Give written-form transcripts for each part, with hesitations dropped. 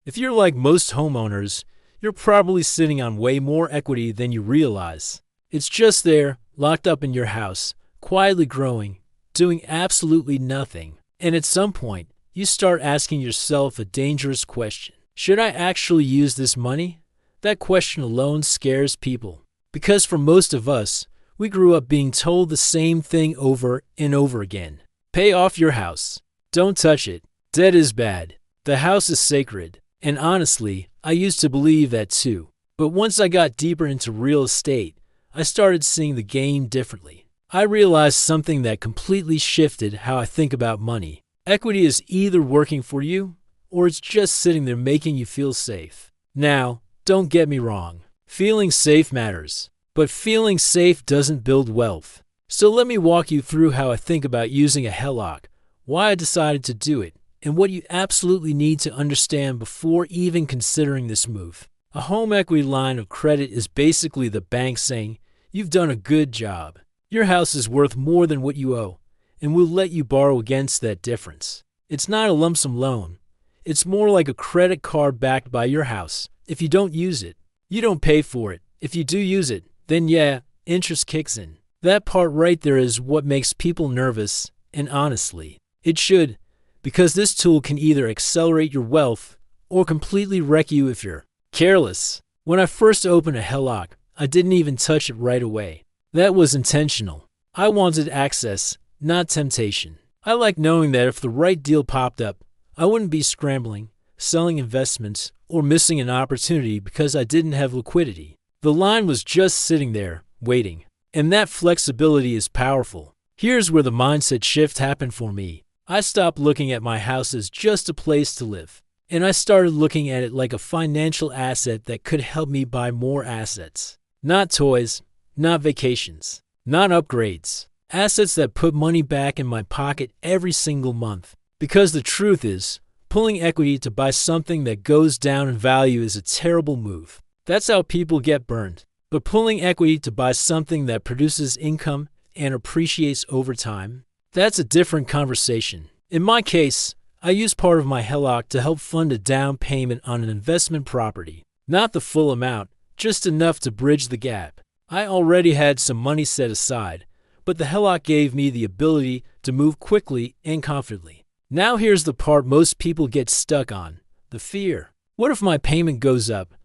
If you're like most homeowners, you're probably sitting on way more equity than you realize. It's just there, locked up in your house, quietly growing, doing absolutely nothing. And at some point, you start asking yourself a dangerous question. Should I actually use this money? That question alone scares people. Because for most of us, we grew up being told the same thing over and over again. Pay off your house. Don't touch it. Debt is bad. The house is sacred. And honestly, I used to believe that too. But once I got deeper into real estate, I started seeing the game differently. I realized something that completely shifted how I think about money. Equity is either working for you, or it's just sitting there making you feel safe. Now, don't get me wrong. Feeling safe matters. But feeling safe doesn't build wealth. So let me walk you through how I think about using a HELOC, why I decided to do it, and what you absolutely need to understand before even considering this move. A home equity line of credit is basically the bank saying, you've done a good job. Your house is worth more than what you owe, and we'll let you borrow against that difference. It's not a lump sum loan. It's more like a credit card backed by your house. If you don't use it, you don't pay for it. If you do use it, then yeah, interest kicks in. That part right there is what makes people nervous, and honestly, it should, because this tool can either accelerate your wealth or completely wreck you if you're careless. When I first opened a HELOC, I didn't even touch it right away. That was intentional. I wanted access, not temptation. I like knowing that if the right deal popped up, I wouldn't be scrambling, selling investments, or missing an opportunity because I didn't have liquidity. The line was just sitting there, waiting. And that flexibility is powerful. Here's where the mindset shift happened for me. I stopped looking at my house as just a place to live, and I started looking at it like a financial asset that could help me buy more assets. Not toys, not vacations, not upgrades. Assets that put money back in my pocket every single month. Because the truth is, pulling equity to buy something that goes down in value is a terrible move. That's how people get burned. But pulling equity to buy something that produces income and appreciates over time, that's a different conversation. In my case, I used part of my HELOC to help fund a down payment on an investment property. Not the full amount, just enough to bridge the gap. I already had some money set aside, but the HELOC gave me the ability to move quickly and confidently. Now here's the part most people get stuck on, the fear. What if my payment goes up?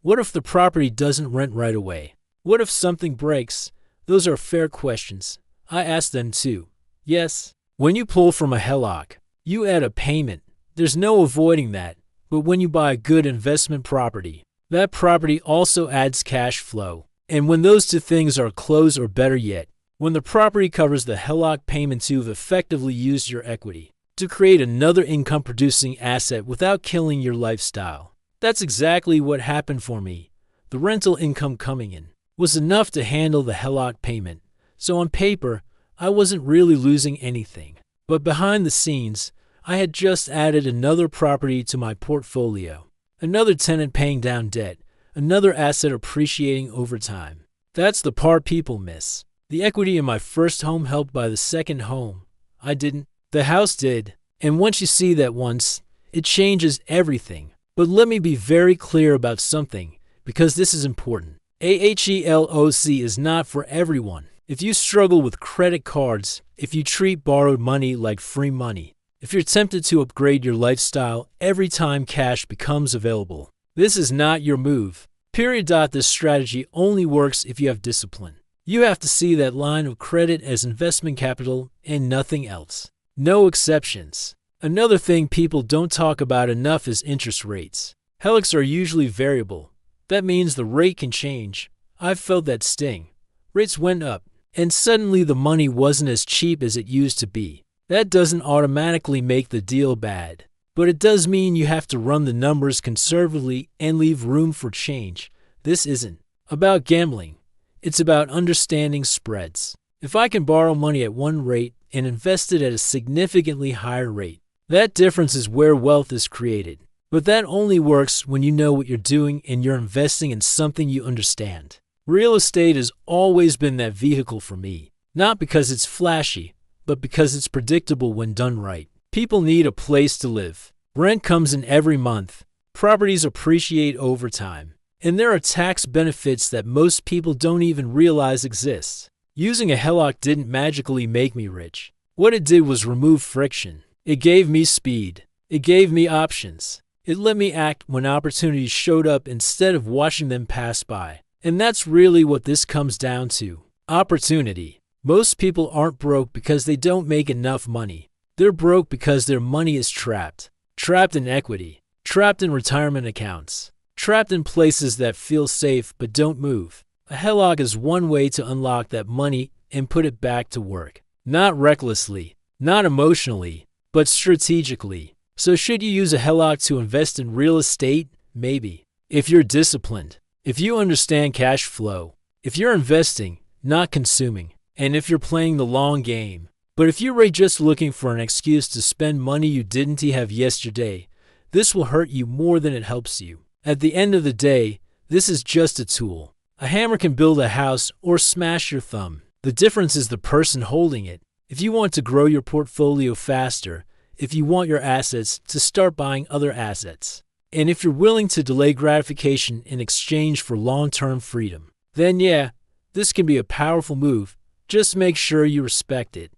What if the property doesn't rent right away? What if something breaks? Those are fair questions. I ask them too. Yes, when you pull from a HELOC, you add a payment. There's no avoiding that. But when you buy a good investment property, that property also adds cash flow. And when those two things are close, or better yet, when the property covers the HELOC payments, you've effectively used your equity to create another income-producing asset without killing your lifestyle. That's exactly what happened for me. The rental income coming in was enough to handle the HELOC payment. So on paper, I wasn't really losing anything. But behind the scenes, I had just added another property to my portfolio. Another tenant paying down debt. Another asset appreciating over time. That's the part people miss. The equity in my first home helped buy the second home. I didn't. The house did. And once you see that once, it changes everything. But let me be very clear about something, because this is important. A HELOC is not for everyone. If you struggle with credit cards, if you treat borrowed money like free money, if you're tempted to upgrade your lifestyle every time cash becomes available, this is not your move. Period. This strategy only works if you have discipline. You have to see that line of credit as investment capital and nothing else. No exceptions. Another thing people don't talk about enough is interest rates. HELOCs are usually variable. That means the rate can change. I've felt that sting. Rates went up, and suddenly the money wasn't as cheap as it used to be. That doesn't automatically make the deal bad, but it does mean you have to run the numbers conservatively and leave room for change. This isn't about gambling. It's about understanding spreads. If I can borrow money at one rate and invest it at a significantly higher rate, that difference is where wealth is created. But that only works when you know what you're doing and you're investing in something you understand. Real estate has always been that vehicle for me, not because it's flashy, but because it's predictable when done right. People need a place to live. Rent comes in every month. Properties appreciate over time, and there are tax benefits that most people don't even realize exist. Using a HELOC didn't magically make me rich. What it did was remove friction. It gave me speed. It gave me options. It let me act when opportunities showed up instead of watching them pass by. And that's really what this comes down to. Opportunity. Most people aren't broke because they don't make enough money. They're broke because their money is trapped. Trapped in equity. Trapped in retirement accounts. Trapped in places that feel safe but don't move. A HELOC is one way to unlock that money and put it back to work. Not recklessly, not emotionally, but strategically. So should you use a HELOC to invest in real estate? Maybe. If you're disciplined, if you understand cash flow, if you're investing, not consuming, and if you're playing the long game. But if you're just looking for an excuse to spend money you didn't have yesterday, this will hurt you more than it helps you. At the end of the day, this is just a tool. A hammer can build a house or smash your thumb. The difference is the person holding it. If you want to grow your portfolio faster, if you want your assets to start buying other assets, and if you're willing to delay gratification in exchange for long-term freedom, then yeah, this can be a powerful move. Just make sure you respect it.